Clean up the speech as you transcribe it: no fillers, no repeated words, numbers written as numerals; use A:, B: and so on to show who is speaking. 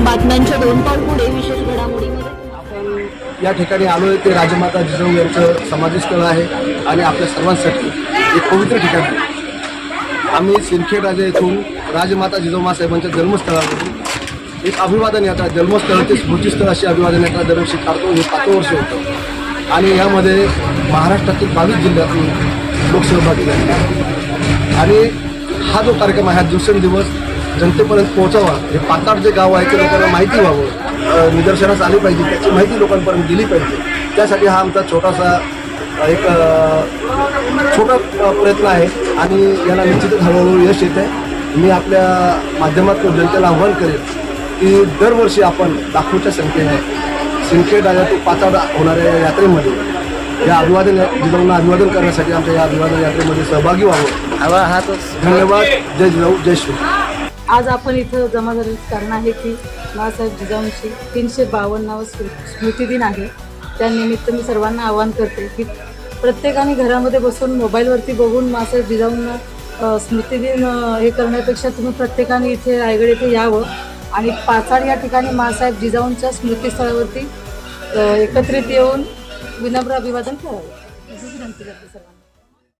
A: बातम्यांच्या 2 पाऊल पुढे विशेष घडामोडीमध्ये
B: आपण या ठिकाणी आलोय ते राजमाता जिजाऊ यांचं समाधीस्थळ आहे आणि आपल्या सर्वांसाठी एक पवित्र ठिकाण आहे. आम्ही सिंदखेड राजा येथून राजमाता जिजाऊ माँसाहेबांच्या जन्मस्थळावरून एक अभिवादन यात्रा, जन्मस्थळ ते स्मृतीस्थळ अशी अभिवादन यात्रा दरवर्षी काढतो. हे 5 वर्ष होतं आणि यामध्ये महाराष्ट्रातील 22 जिल्ह्यातून लोक सहभागी झाले आणि हा जो कार्यक्रम आहे, हा दिवसेंदिवस जनतेपर्यंत पोहोचावा. हे पाताळ जे गाव आहे ते लोकांना माहिती व्हावं, निदर्शनास आली पाहिजे, त्याची माहिती लोकांपर्यंत दिली पाहिजे. त्यासाठी हा आमचा छोटासा एक छोटा प्रयत्न आहे आणि याला निश्चितच हळूहळू यश येत आहे. मी आपल्या माध्यमातून जनतेला आव्हान करेन की दरवर्षी आपण लाखोच्या संख्येने सिंदखेड राजा तो पाताळ होणाऱ्या या यात्रेमध्ये या अभिवादन जिजाऊंना अभिवादन करण्यासाठी आमच्या या अभिवादन यात्रेमध्ये सहभागी व्हावं. धन्यवाद. जय जिजाऊ, जय श्री.
C: आज आपण इथं जमा झाल्याचं कारण आहे की माँसाहेब जिजाऊंची 352वा स्मृतिदिन आहे. त्यानिमित्त मी सर्वांना आवाहन करते की प्रत्येकाने घरामध्ये बसून मोबाईलवरती बघून माँसाहेब जिजाऊंना स्मृतिदिन हे करण्यापेक्षा तुम्ही प्रत्येकाने इथे रायगड येथे यावं आणि पाचाड या ठिकाणी माँसाहेब जिजाऊंच्या स्मृतिस्थळावरती एकत्रित येऊन विनम्र अभिवादन करावे अशी विनंती करते सर्वांना.